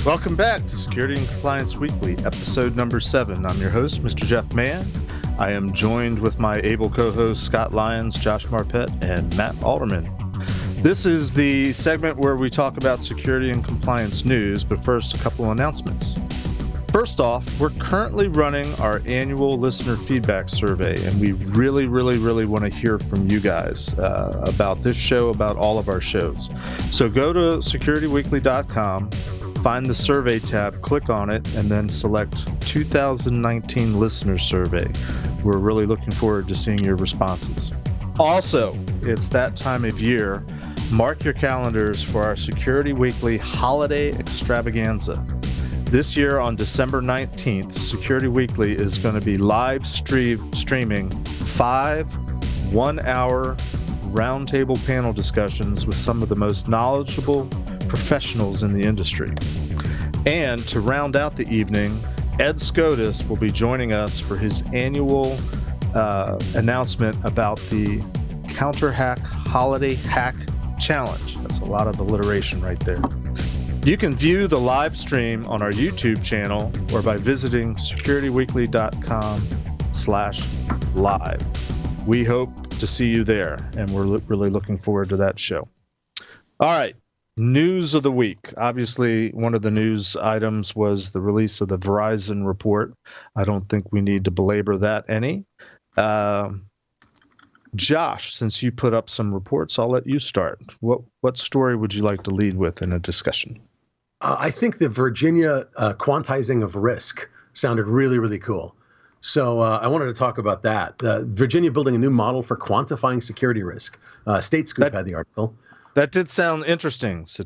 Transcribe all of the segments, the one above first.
Welcome back to Security and Compliance Weekly, episode number 7. I'm your host, Mr. Jeff Mann. I am joined with my able co-hosts Scott Lyons, Josh Marpet, and Matt Alderman. This is the segment where we talk about security and compliance news, but first, a couple announcements. First off, we're currently running our annual listener feedback survey, and we really want to hear from you guys about this show, about all of our shows. So go to securityweekly.com, find the survey tab, click on it, and then select 2019 Listener Survey. We're really looking forward to seeing your responses. Also, it's that time of year. Mark your calendars for our Security Weekly Holiday Extravaganza. This year on December 19th, Security Weekly is going to be live streaming 5 one-hour roundtable panel discussions with some of the most knowledgeable professionals in the industry. And to round out the evening, Ed Scotus will be joining us for his annual announcement about the Counter-Hack Holiday Hack Challenge. That's a lot of alliteration right there. You can view the live stream on our YouTube channel or by visiting securityweekly.com/live. We hope to see you there, and we're really looking forward to that show. All right. News of the week. Obviously, one of the news items was the release of the Verizon report. I don't think we need to belabor that any. Josh, since you put up some reports, I'll let you start. What story would you like to lead with in a discussion? I think the Virginia quantizing of risk sounded really cool. So I wanted to talk about that. Virginia building a new model for quantifying security risk. State Scoop had the article. That did sound interesting. So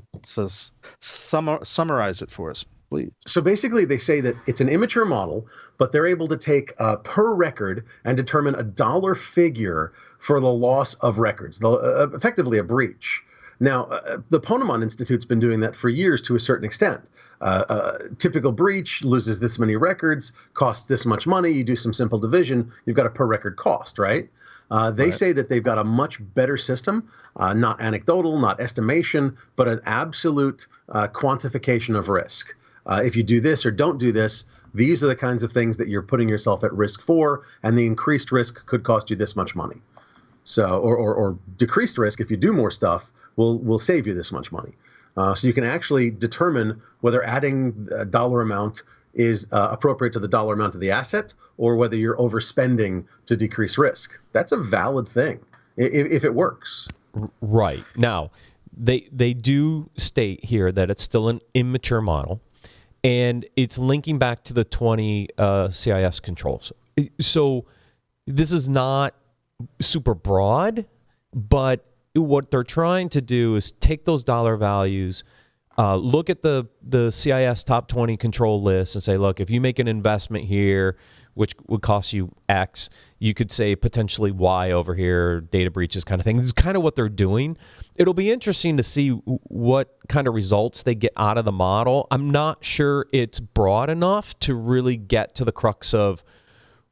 summarize it for us, please. So basically, they say that it's an immature model, but they're able to take per record and determine a dollar figure for the loss of records, effectively a breach. Now, the Ponemon Institute's been doing that for years to a certain extent. Typical breach loses this many records, costs this much money. You do some simple division, you've got a per record cost, right? They say that they've got a much better system, not anecdotal, not estimation, but an absolute quantification of risk. If you do this or don't do this, these are the kinds of things that you're putting yourself at risk for, and the increased risk could cost you this much money. So, or decreased risk, if you do more stuff, will save you this much money. So you can actually determine whether adding a dollar amount is appropriate to the dollar amount of the asset, or whether you're overspending to decrease risk. That's a valid thing if it works. Right. Now, they do state here that it's still an immature model, and it's linking back to the 20 CIS controls. So this is not super broad, but what they're trying to do is take those dollar values, look at the CIS top 20 control list and say, look, if you make an investment here, which would cost you X, you could say potentially Y over here, data breaches kind of thing. This is kind of what they're doing. It'll be interesting to see what kind of results they get out of the model. I'm not sure it's broad enough to really get to the crux of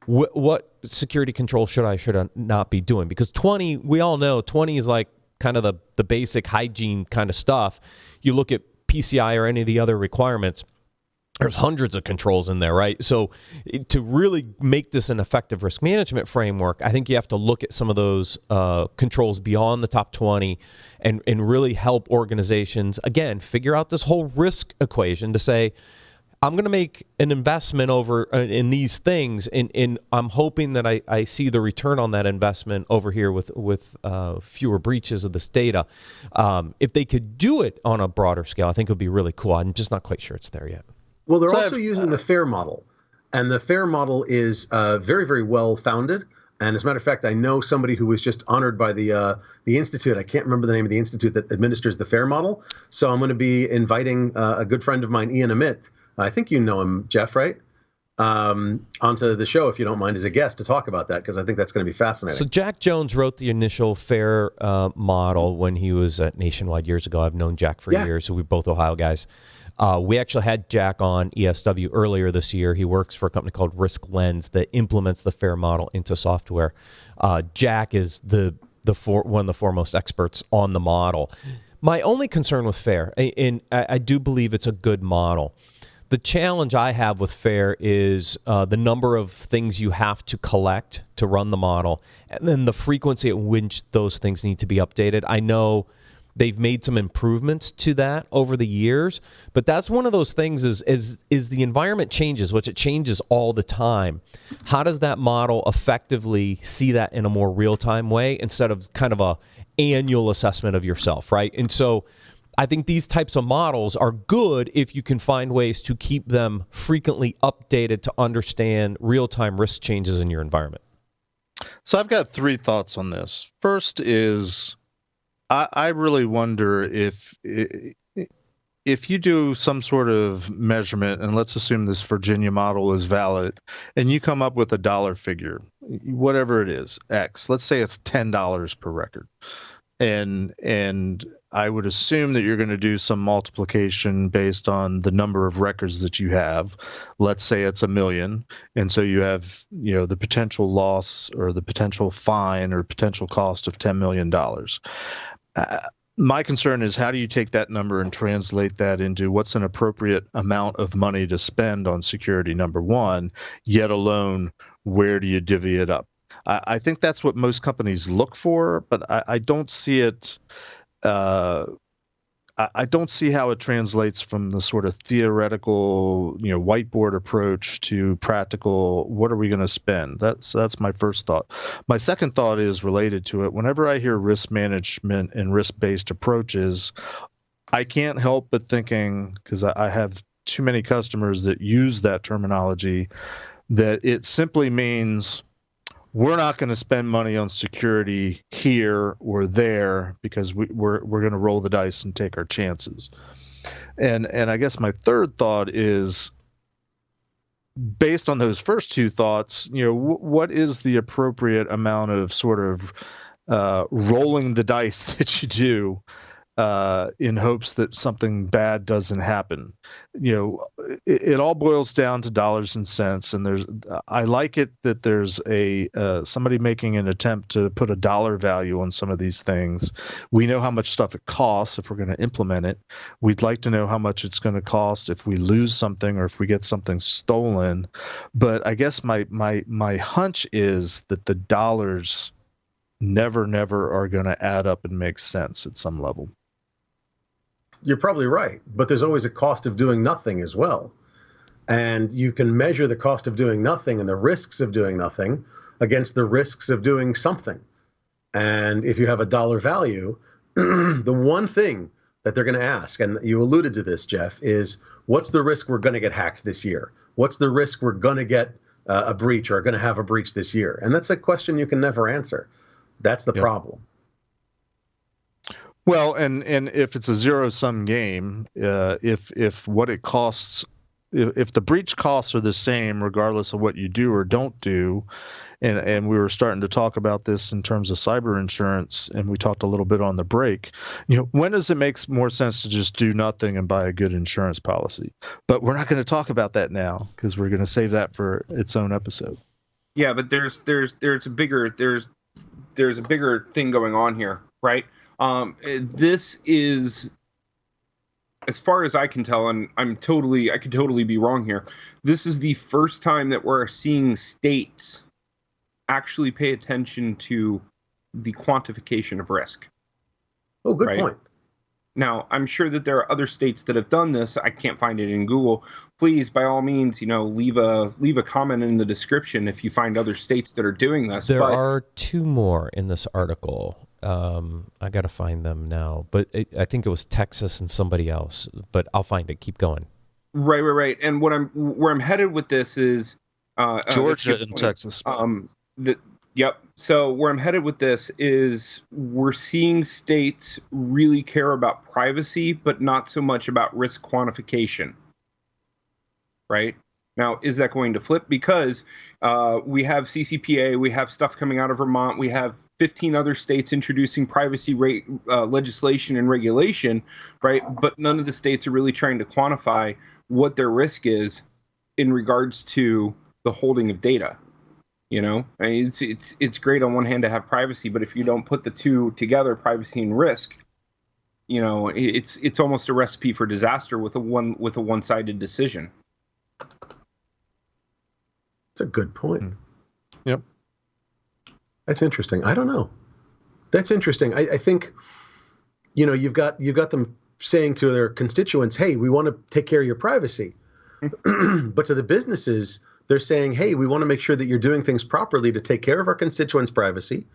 what security control should I not be doing. Because 20, we all know 20 is like kind of the basic hygiene kind of stuff. You look at PCI or any of the other requirements, there's hundreds of controls in there, right? So to really make this an effective risk management framework, I think you have to look at some of those controls beyond the top 20 and really help organizations, again, figure out this whole risk equation to say, I'm going to make an investment over in these things, and I'm hoping that I see the return on that investment over here with fewer breaches of this data. If they could do it on a broader scale, I think it would be really cool. I'm just not quite sure it's there yet. Well, they're also using the FAIR model, and the FAIR model is very well founded. And as a matter of fact, I know somebody who was just honored by the institute. I can't remember the name of the institute that administers the FAIR model. So I'm going to be inviting a good friend of mine, Ian Amit. I think you know him, Jeff, right? Onto the show, if you don't mind, as a guest to talk about that, because I think that's going to be fascinating. So Jack Jones wrote the initial FAIR model when he was at Nationwide years ago. I've known Jack for years, so we're both Ohio guys. We actually had Jack on ESW earlier this year. He works for a company called Risk Lens that implements the FAIR model into software. Jack is one of the foremost experts on the model. My only concern with FAIR, and I do believe it's a good model. The challenge I have with FAIR is the number of things you have to collect to run the model, and then the frequency at which those things need to be updated. I know they've made some improvements to that over the years, but that's one of those things is the environment changes, which it changes all the time. How does that model effectively see that in a more real-time way instead of kind of a annual assessment of yourself, right? And so I think these types of models are good if you can find ways to keep them frequently updated to understand real-time risk changes in your environment. So I've got 3 thoughts on this. First is I really wonder if you do some sort of measurement, and let's assume this Virginia model is valid, and you come up with a dollar figure, whatever it is, X. Let's say it's $10 per record. And I would assume that you're going to do some multiplication based on the number of records that you have. Let's say it's 1 million. And so you have, the potential loss or the potential fine or potential cost of $10 million. My concern is, how do you take that number and translate that into what's an appropriate amount of money to spend on security, number one, yet alone, where do you divvy it up? I think that's what most companies look for, but I don't see it. I don't see how it translates from the sort of theoretical, whiteboard approach to practical. What are we going to spend? That's my first thought. My second thought is related to it. Whenever I hear risk management and risk-based approaches, I can't help but thinking, because I have too many customers that use that terminology, that it simply means we're not going to spend money on security here or there because we're going to roll the dice and take our chances. And I guess my third thought is, based on those first 2 thoughts, what is the appropriate amount of sort of rolling the dice that you do in hopes that something bad doesn't happen? It all boils down to dollars and cents. And I like it that there's somebody making an attempt to put a dollar value on some of these things. We know how much stuff it costs if we're going to implement it. We'd like to know how much it's going to cost if we lose something or if we get something stolen. But I guess my hunch is that the dollars never are going to add up and make sense at some level. You're probably right, but there's always a cost of doing nothing as well. And you can measure the cost of doing nothing and the risks of doing nothing against the risks of doing something. And if you have a dollar value, the one thing that they're going to ask, and you alluded to this, Jeff, is what's the risk we're going to get hacked this year? What's the risk we're going to get a breach or going to have a breach this year? And that's a question you can never answer. That's the problem. Well, and if it's a zero-sum game, if what it costs, if the breach costs are the same regardless of what you do or don't do, and we were starting to talk about this in terms of cyber insurance, and we talked a little bit on the break, when does it make more sense to just do nothing and buy a good insurance policy? But we're not going to talk about that now because we're going to save that for its own episode. Yeah, but there's a bigger thing going on here, right? This is, as far as I can tell, and I could totally be wrong here, this is the first time that we're seeing states actually pay attention to the quantification of risk. Oh, good point. Now, I'm sure that there are other states that have done this. I can't find it in Google. Please, by all means, leave a comment in the description if you find other states that are doing this. There are 2 more in this article. I got to find them now, but I think it was Texas and somebody else, but I'll find it. Keep going. Right. And where I'm headed with this is Georgia and Texas. Yep. So where I'm headed with this is we're seeing states really care about privacy, but not so much about risk quantification. Right? Now, is that going to flip? Because we have CCPA, we have stuff coming out of Vermont, we have 15 other states introducing privacy legislation and regulation, right? But none of the states are really trying to quantify what their risk is in regards to the holding of data. I mean, it's great on one hand to have privacy, but if you don't put the two together, privacy and risk, it's almost a recipe for disaster with a one-sided decision. That's a good point. Yep. That's interesting. I don't know. That's interesting. I think, you've got them saying to their constituents, hey, we want to take care of your privacy. But to the businesses, they're saying, hey, we want to make sure that you're doing things properly to take care of our constituents' privacy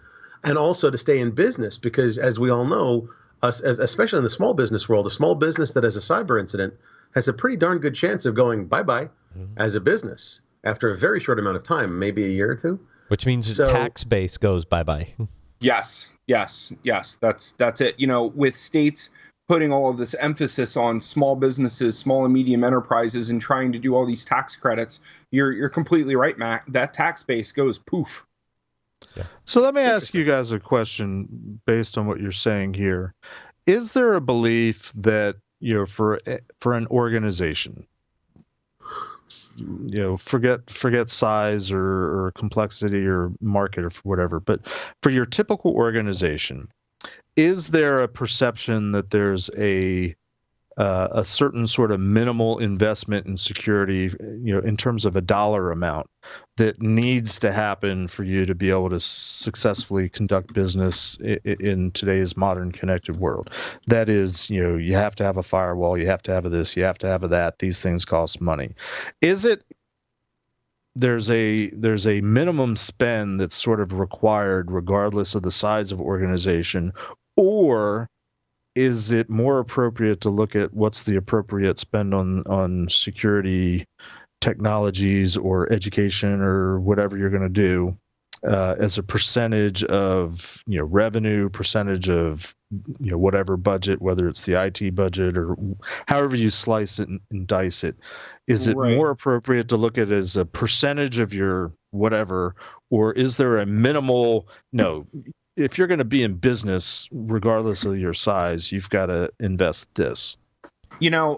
and also to stay in business. Because as we all know, especially in the small business world, a small business that has a cyber incident has a pretty darn good chance of going bye-bye as a business after a very short amount of time, maybe a year or two. Which means the tax base goes bye-bye. Yes. That's it. With states putting all of this emphasis on small businesses, small and medium enterprises, and trying to do all these tax credits, you're completely right, Matt. That tax base goes poof. Yeah. So let me ask you guys a question based on what you're saying here. Is there a belief that, for an organization, forget size or complexity or market or whatever, but for your typical organization, is there a perception that there's a certain sort of minimal investment in security, in terms of a dollar amount that needs to happen for you to be able to successfully conduct business in today's modern connected world? That is, you have to have a firewall, you have to have this, you have to have that. These things cost money. Is it there's a minimum spend that's sort of required regardless of the size of organization, or is it more appropriate to look at what's the appropriate spend on security technologies or education or whatever you're going to do as a percentage of revenue, percentage of whatever budget, whether it's the IT budget or however you slice it and dice it? Is it more appropriate to look at it as a percentage of your whatever, or is there a minimal if you're going to be in business, regardless of your size, you've got to invest this?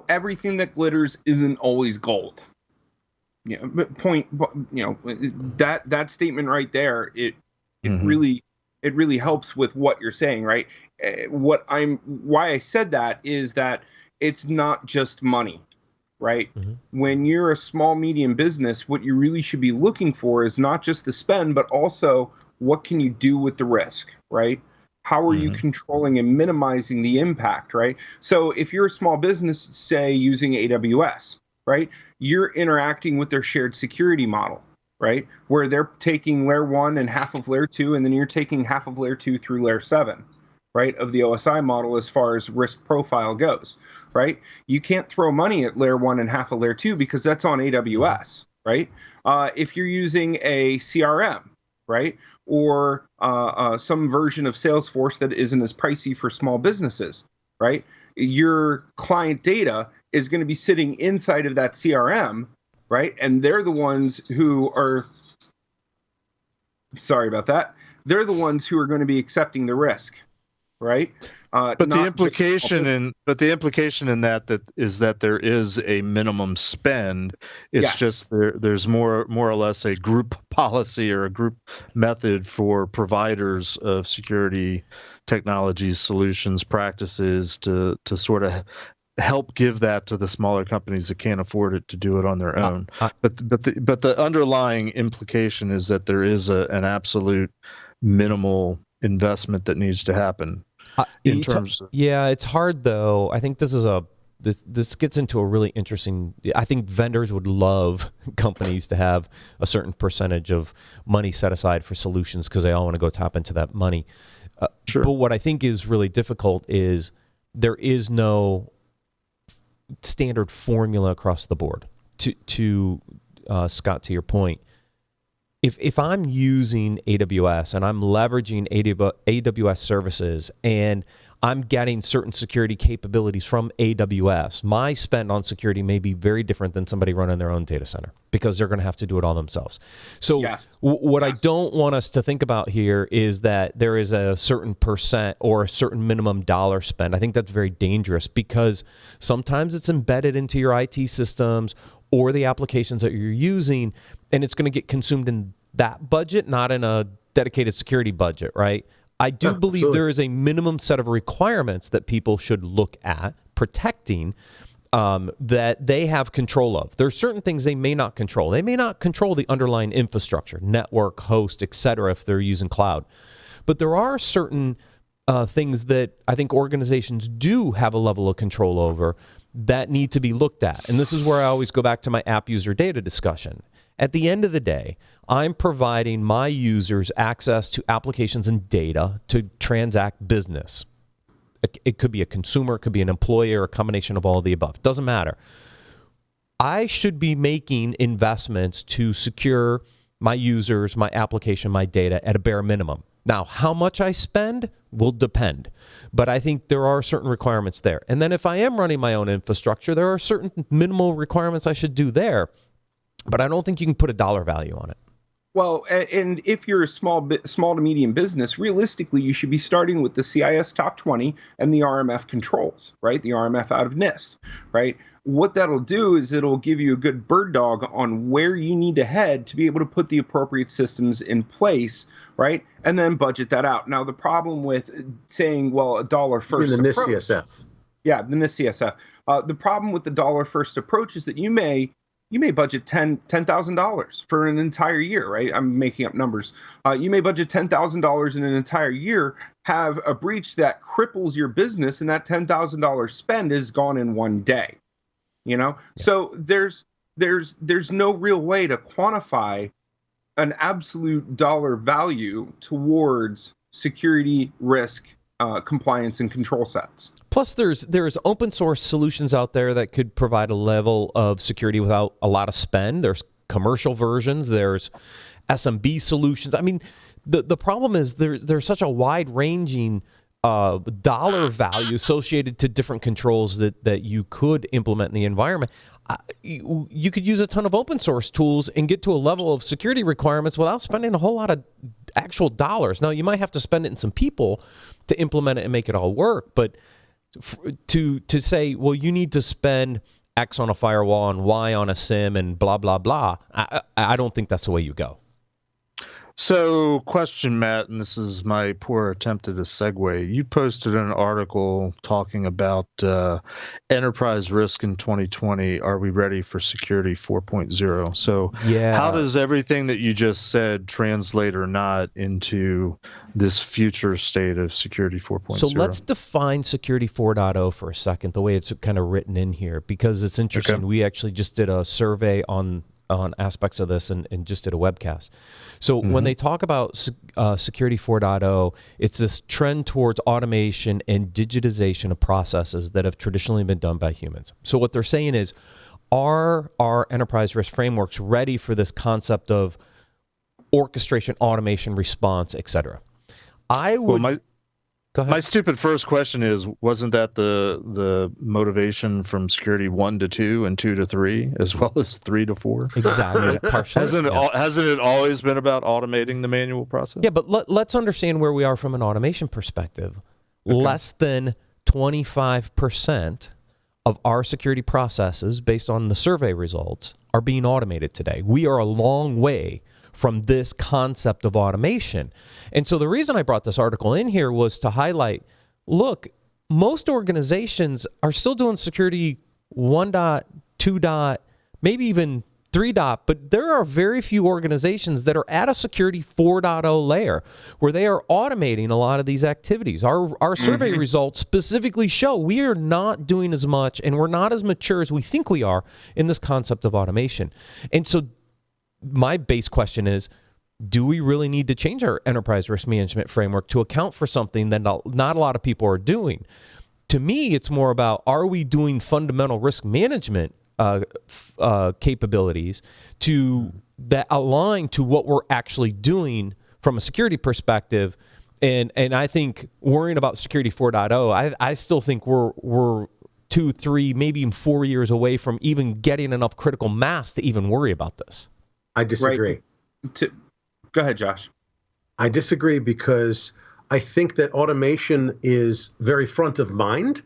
Everything that glitters isn't always gold. That statement right there, it really helps with what you're saying, right? Why I said that is that it's not just money, right? When you're a small, medium business, what you really should be looking for is not just the spend, but also what can you do with the risk, right? How are you controlling and minimizing the impact, right? So if you're a small business, say using AWS, right, you're interacting with their shared security model, right, where they're taking layer 1 and half of layer 2, and then you're taking half of layer 2 through layer 7, right, of the OSI model as far as risk profile goes, right? You can't throw money at layer 1 and half of layer 2 because that's on AWS, right? If you're using a CRM, right, or some version of Salesforce that isn't as pricey for small businesses, right, your client data is going to be sitting inside of that CRM, right? And they're the ones who are, sorry about that, they're the ones who are going to be accepting the risk, right? But the implication in that is that there is a minimum spend. It's just there's more or less a group policy or a group method for providers of security technologies, solutions, practices to sort of help give that to the smaller companies that can't afford it to do it on their own. But the underlying implication is that there is an absolute minimal investment that needs to happen. In terms of, it's hard though. I think this gets into a really interesting. I think vendors would love companies to have a certain percentage of money set aside for solutions because they all want to go tap into that money. Sure. But what I think is really difficult is there is no standard formula across the board. To Scott, to your point, if I'm using AWS and I'm leveraging AWS services and I'm getting certain security capabilities from AWS, my spend on security may be very different than somebody running their own data center because they're going to have to do it all themselves. So what I don't want us to think about here is that there is a certain percent or a certain minimum dollar spend. I think that's very dangerous because sometimes it's embedded into your IT systems or the applications that you're using, and it's going to get consumed in that budget, not in a dedicated security budget, right? I do believe absolutely. there is a minimum set of requirements that people should look at protecting that they have control of. There are certain things they may not control. They may not control the underlying infrastructure, network, host, et cetera, if they're using cloud. But there are certain things that I think organizations do have a level of control over that need to be looked at. And this is where I always go back to my app user data discussion. At the end of the day, I'm providing my users access to applications and data to transact business. It could be a consumer, it could be an employer, a combination of all of the above. Doesn't matter. I should be making investments to secure my users, my application, my data at a bare minimum. Now, how much I spend will depend, but I think there are certain requirements there. And then if I am running my own infrastructure, there are certain minimal requirements I should do there, but I don't think you can put a dollar value on it. Well, and if you're a small to medium business, realistically, you should be starting with the CIS top 20 and the RMF controls, right? The RMF out of NIST, right? What that'll do is it'll give you a good bird dog on where you need to head to be able to put the appropriate systems in place, right? And then budget that out. Now, the problem with saying, well, a dollar first in the NIST approach, CSF. Yeah, the NIST CSF. The problem with the dollar first approach is that you may budget $10,000 for an entire year, right? I'm making up numbers. You may budget $10,000 in an entire year, have a breach that cripples your business, and that $10,000 spend is gone in one day. You know, so there's no real way to quantify an absolute dollar value towards security, risk, compliance, and control sets. Plus, there's open source solutions out there that could provide a level of security without a lot of spend. There's commercial versions. There's SMB solutions. I mean, the problem is there's such a wide-ranging dollar value associated to different controls that you could implement in the environment. You could use a ton of open source tools and get to a level of security requirements without spending a whole lot of actual dollars. Now, you might have to spend it in some people to implement it and make it all work, but to say, well, you need to spend X on a firewall and Y on a SIM and blah, blah, blah, I don't think that's the way you go. So, question, Matt, and this is my poor attempt at a segue. You posted an article talking about enterprise risk in 2020. Are we ready for security 4.0? So, how does everything that you just said translate or not into this future state of security 4.0? So, let's define security 4.0 for a second, the way it's kind of written in here, because it's interesting. Okay. We actually just did a survey on aspects of this and just did a webcast. So when they talk about security 4.0, it's this trend towards automation and digitization of processes that have traditionally been done by humans. So what they're saying is, are our enterprise risk frameworks ready for this concept of orchestration, automation, response, et cetera? My stupid first question is, wasn't that the motivation from security 1 to 2 and 2 to 3, as well as 3 to 4? Exactly. Hasn't it always been about automating the manual process? Yeah, but let's understand where we are from an automation perspective. Okay. Less than 25% of our security processes, based on the survey results, are being automated today. We are a long way from this concept of automation. And so the reason I brought this article in here was to highlight, look, most organizations are still doing security 1. 2. Maybe even 3. But there are very few organizations that are at a security 4.0 layer where they are automating a lot of these activities. Our survey results specifically show we are not doing as much and we're not as mature as we think we are in this concept of automation. And so my base question is, do we really need to change our enterprise risk management framework to account for something that not a lot of people are doing? To me, it's more about, are we doing fundamental risk management capabilities that align to what we're actually doing from a security perspective? And I think worrying about security 4.0, I still think we're 2, 3, maybe even 4 years away from even getting enough critical mass to even worry about this. I disagree. Go ahead, Josh. I disagree because I think that automation is very front of mind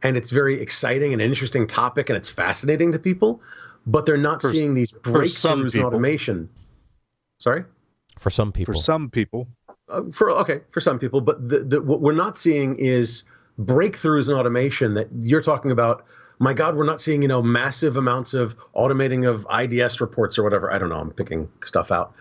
and it's very exciting and an interesting topic and it's fascinating to people, but they're not seeing these breakthroughs in automation. Sorry? For some people. For some people. For some people, but what we're not seeing is breakthroughs in automation that you're talking about. My God, we're not seeing, massive amounts of automating of IDS reports or whatever. I don't know. I'm picking stuff out.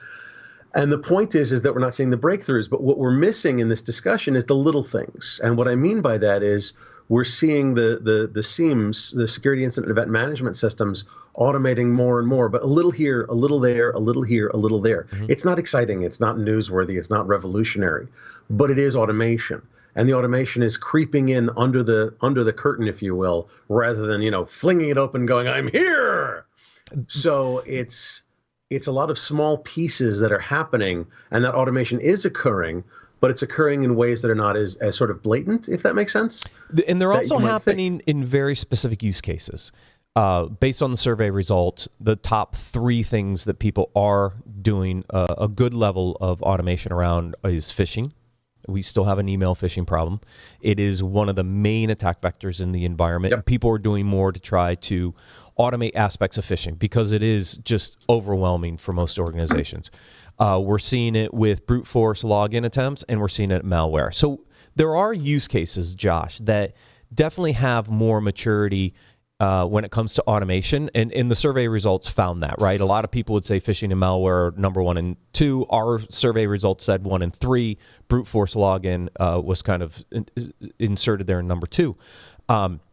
And the point is that we're not seeing the breakthroughs. But what we're missing in this discussion is the little things. And what I mean by that is we're seeing the SIEMs, the security incident event management systems, automating more and more, but a little here, a little there, a little here, a little there. Mm-hmm. It's not exciting. It's not newsworthy. It's not revolutionary, but it is automation. And the automation is creeping in under the curtain, if you will, rather than, flinging it open going, I'm here. So it's a lot of small pieces that are happening, and that automation is occurring, but it's occurring in ways that are not as sort of blatant, if that makes sense. And they're also happening in very specific use cases. Based on the survey results, the top 3 things that people are doing a good level of automation around is phishing. We still have an email phishing problem. It is one of the main attack vectors in the environment. Yep. And people are doing more to try to automate aspects of phishing because it is just overwhelming for most organizations. We're seeing it with brute force login attempts, and we're seeing it malware. So there are use cases, Josh, that definitely have more maturity when it comes to automation, and the survey results found that, right? A lot of people would say phishing and malware are number 1 and 2. Our survey results said 1 and 3. Brute force login was kind of inserted there in number 2.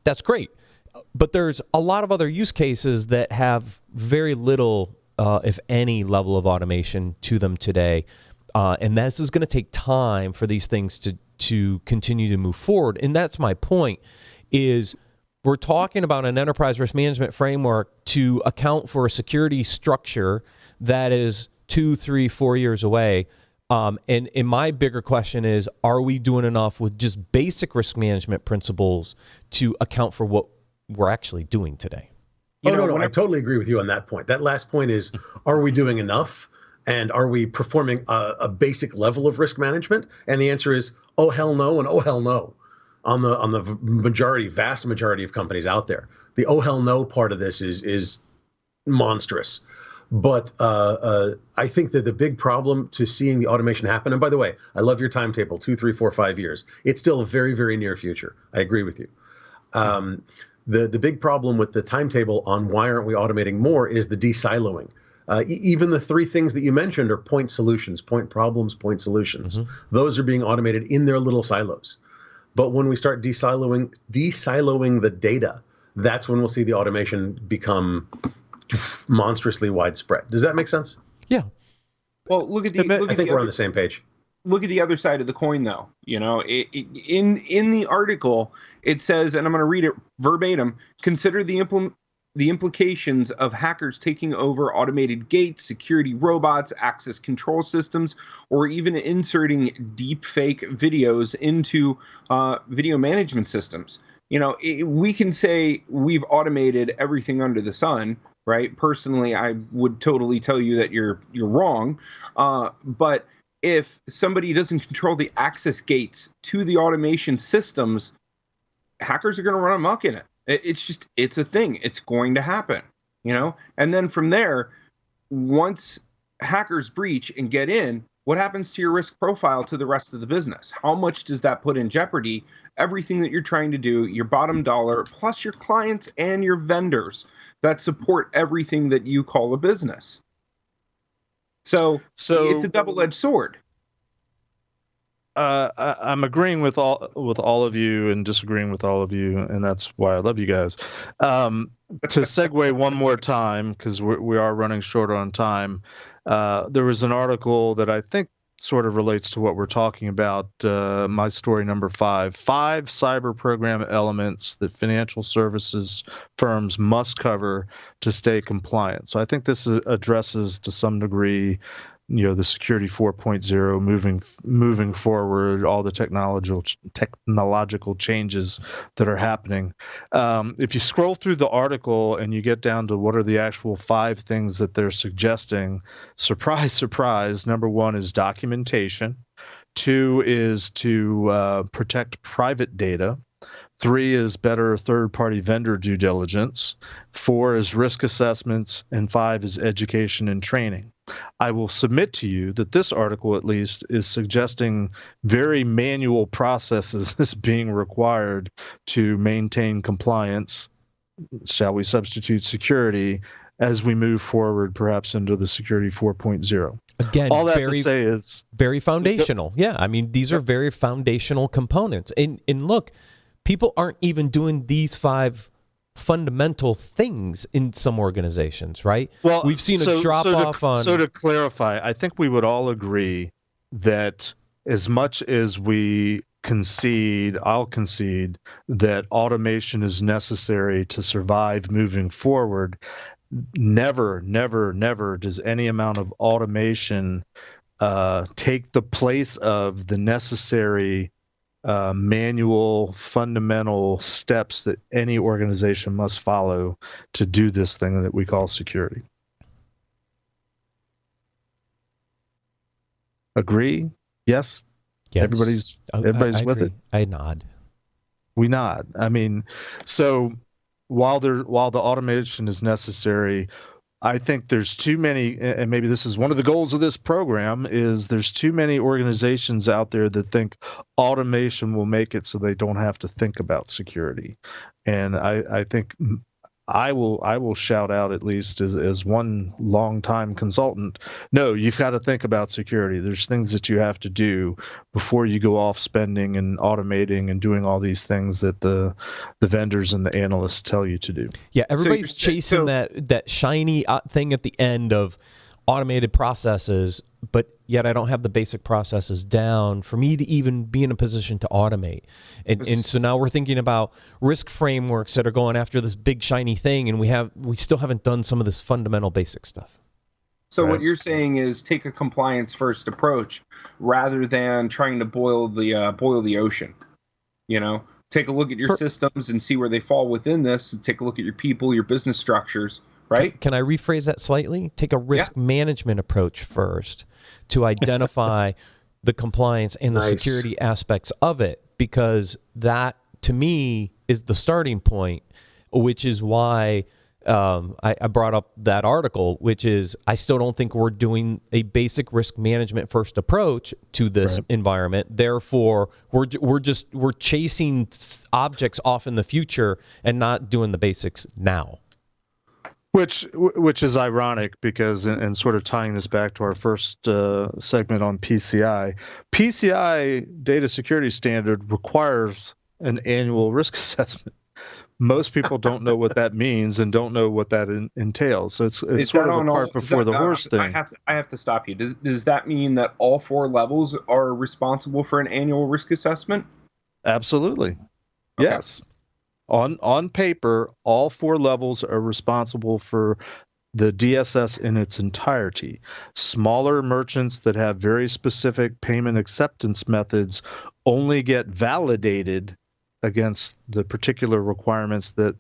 That's great, but there's a lot of other use cases that have very little, if any, level of automation to them today, and this is going to take time for these things to continue to move forward. And that's my point is, we're talking about an enterprise risk management framework to account for a security structure that is 2, 3, 4 years away. And my bigger question is, are we doing enough with just basic risk management principles to account for what we're actually doing today? No, I totally agree with you on that point. That last point is, are we doing enough? And are we performing a basic level of risk management? And the answer is, oh, hell no, and oh, hell no. On the vast majority of companies out there, the oh hell no part of this is monstrous. But I think that the big problem to seeing the automation happen, and by the way, I love your timetable, 2, 3, 4, 5 years. It's still a very, very near future. I agree with you. The big problem with the timetable on why aren't we automating more is the de-siloing. Even the 3 things that you mentioned are point solutions, point problems, point solutions. Mm-hmm. Those are being automated in their little silos. But when we start de-siloing the data, that's when we'll see the automation become monstrously widespread. Does that make sense? Yeah. Well, I think we're on the same page. Look at the other side of the coin, though. In the article, it says, and I'm going to read it verbatim: consider the implications of hackers taking over automated gates, security robots, access control systems, or even inserting deep-fake videos into video management systems. We can say we've automated everything under the sun, right? Personally, I would totally tell you that you're wrong. But if somebody doesn't control the access gates to the automation systems, hackers are going to run amok in it. It's a thing. It's going to happen, And then from there, once hackers breach and get in, what happens to your risk profile to the rest of the business? How much does that put in jeopardy? Everything that you're trying to do, your bottom dollar, plus your clients and your vendors that support everything that you call a business. So it's a double-edged sword. I'm agreeing with all of you and disagreeing with all of you, and that's why I love you guys. To segue one more time, because we are running short on time, there was an article that I think sort of relates to what we're talking about. My story number 5 cyber program elements that financial services firms must cover to stay compliant. So I think this addresses to some degree the security 4.0 moving forward, all the technological changes that are happening. If you scroll through the article and you get down to what are the actual 5 things that they're suggesting, surprise, surprise, number 1 is documentation. 2 is to protect private data. 3 is better third-party vendor due diligence. 4 is risk assessments, and 5 is education and training. I will submit to you that this article, at least, is suggesting very manual processes as being required to maintain compliance. Shall we substitute security as we move forward, perhaps into the security 4.0? Again, all that to say is very foundational. Yeah, I mean, these are very foundational components. And look, people aren't even doing these 5 fundamental things in some organizations, right? Well, we've seen a drop off on. So to clarify, I think we would all agree that as much as I'll concede that automation is necessary to survive moving forward. Never does any amount of automation take the place of the necessary manual, fundamental steps that any organization must follow to do this thing that we call security. Agree? Yes? Yes. Everybody's with it? I nod. We nod. I mean, so while the automation is necessary, I think there's too many, and maybe this is one of the goals of this program, is there's too many organizations out there that think automation will make it so they don't have to think about security. And I think I will shout out, at least as one longtime consultant, no, you've got to think about security. There's things that you have to do before you go off spending and automating and doing all these things that the vendors and the analysts tell you to do. Yeah, everybody's chasing that shiny thing at the end of automated processes, but yet I don't have the basic processes down for me to even be in a position to automate. And so now we're thinking about risk frameworks that are going after this big shiny thing, and we still haven't done some of this fundamental basic stuff. So What you're saying is take a compliance first approach rather than trying to boil the ocean. You know, take a look at your systems and see where they fall within this, and take a look at your people, your business structures. Right? Can I rephrase that slightly? Take a risk management approach first to identify the compliance and the security aspects of it, because that, to me, is the starting point, which is why I brought up that article, which is I still don't think we're doing a basic risk management first approach to this environment. Therefore, we're chasing objects off in the future and not doing the basics now. Which is ironic because, and sort of tying this back to our first segment on PCI, data security standard requires an annual risk assessment. Most people don't know what that means and don't know what that entails. So it's sort of a cart before the horse thing. I have to stop you. Does that mean that all 4 levels are responsible for an annual risk assessment? Absolutely. Okay. Yes. On paper, all 4 levels are responsible for the DSS in its entirety. Smaller merchants that have very specific payment acceptance methods only get validated against the particular requirements that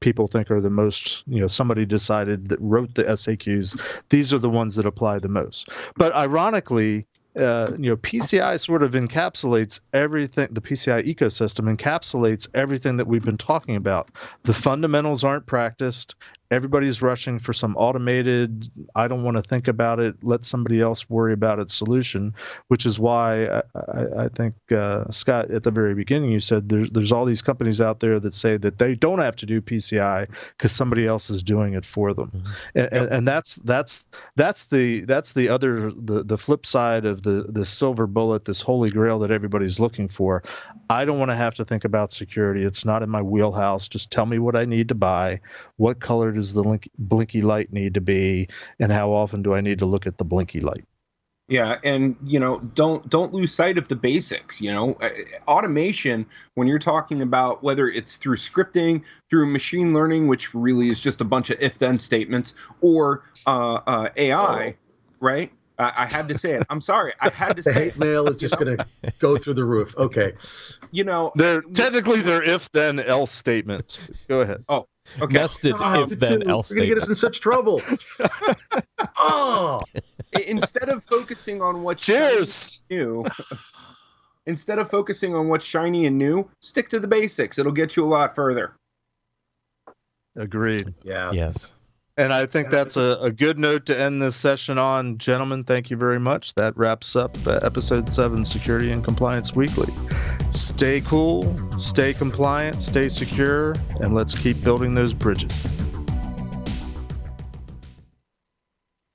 people think are the most, somebody decided that wrote the SAQs. These are the ones that apply the most. But ironically, PCI sort of encapsulates everything. The PCI ecosystem encapsulates everything that we've been talking about. The fundamentals aren't practiced. Everybody's rushing for some automated, I don't want to think about it, let somebody else worry about it solution, which is why I think, Scott, at the very beginning, you said there's all these companies out there that say that they don't have to do PCI because somebody else is doing it for them. Mm-hmm. And that's the other, the flip side of the silver bullet, this holy grail that everybody's looking for. I don't want to have to think about security. It's not in my wheelhouse. Just tell me what I need to buy. What color does the blinky light need to be, and how often do I need to look at the blinky light? Yeah, and don't lose sight of the basics. Automation, when you're talking about whether it's through scripting, through machine learning, which really is just a bunch of if-then statements, or AI, right? I had to say it. I'm sorry. I had to say it. The hate mail is just going to go through the roof. Okay. They're if-then else statements. Go ahead. Oh, okay. Nested if-then else statements. You're going to get us in such trouble. Instead of focusing on what's new, instead of focusing on what's shiny and new, stick to the basics. It'll get you a lot further. Agreed. Yeah. Yes. And I think that's a good note to end this session on. Gentlemen, thank you very much. That wraps up episode 7, Security and Compliance Weekly. Stay cool, stay compliant, stay secure, and let's keep building those bridges.